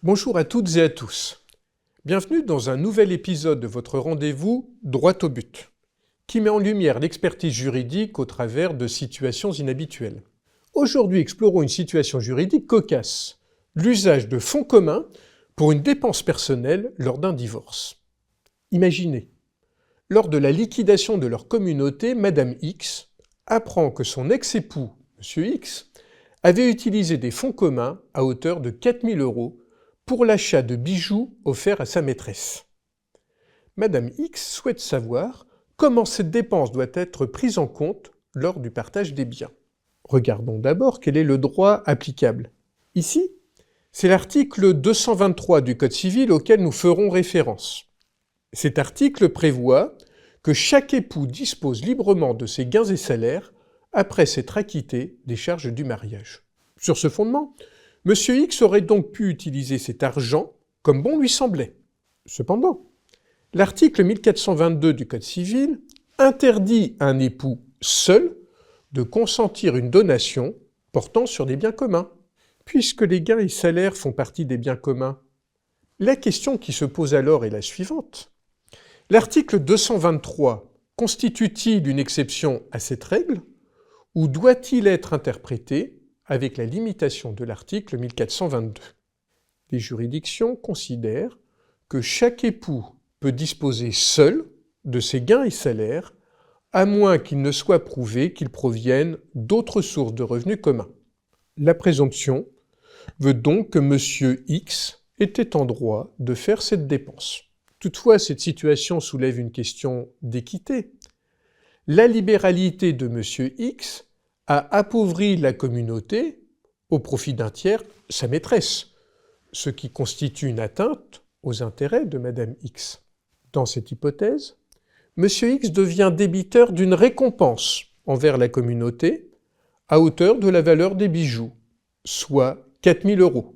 Bonjour à toutes et à tous. Bienvenue dans un nouvel épisode de votre rendez-vous Droit au but, qui met en lumière l'expertise juridique au travers de situations inhabituelles. Aujourd'hui, explorons une situation juridique cocasse, l'usage de fonds communs pour une dépense personnelle lors d'un divorce. Imaginez, lors de la liquidation de leur communauté, Madame X apprend que son ex-époux, Monsieur X, avait utilisé des fonds communs à hauteur de 4 000 € pour l'achat de bijoux offerts à sa maîtresse. Madame X souhaite savoir comment cette dépense doit être prise en compte lors du partage des biens. Regardons d'abord quel est le droit applicable. Ici, c'est l'article 223 du Code civil auquel nous ferons référence. Cet article prévoit que chaque époux dispose librement de ses gains et salaires après s'être acquitté des charges du mariage. Sur ce fondement, M. X aurait donc pu utiliser cet argent comme bon lui semblait. Cependant, l'article 1422 du Code civil interdit à un époux seul de consentir une donation portant sur des biens communs. Puisque les gains et salaires font partie des biens communs, la question qui se pose alors est la suivante. L'article 223 constitue-t-il une exception à cette règle ou doit-il être interprété avec la limitation de l'article 1422. Les juridictions considèrent que chaque époux peut disposer seul de ses gains et salaires, à moins qu'il ne soit prouvé qu'ils proviennent d'autres sources de revenus communs. La présomption veut donc que M. X était en droit de faire cette dépense. Toutefois, cette situation soulève une question d'équité. La libéralité de M. X a appauvri la communauté au profit d'un tiers, sa maîtresse, ce qui constitue une atteinte aux intérêts de Madame X. Dans cette hypothèse, M. X devient débiteur d'une récompense envers la communauté à hauteur de la valeur des bijoux, soit 4 000 €.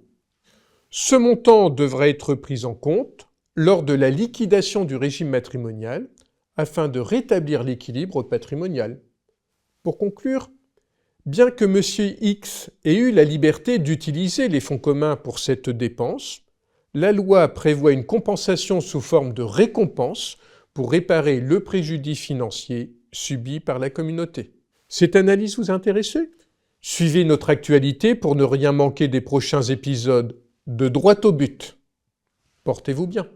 Ce montant devra être pris en compte lors de la liquidation du régime matrimonial afin de rétablir l'équilibre patrimonial. Pour conclure, bien que M. X ait eu la liberté d'utiliser les fonds communs pour cette dépense, la loi prévoit une compensation sous forme de récompense pour réparer le préjudice financier subi par la communauté. Cette analyse vous intéresse? Suivez notre actualité pour ne rien manquer des prochains épisodes de Droit au but. Portez-vous bien.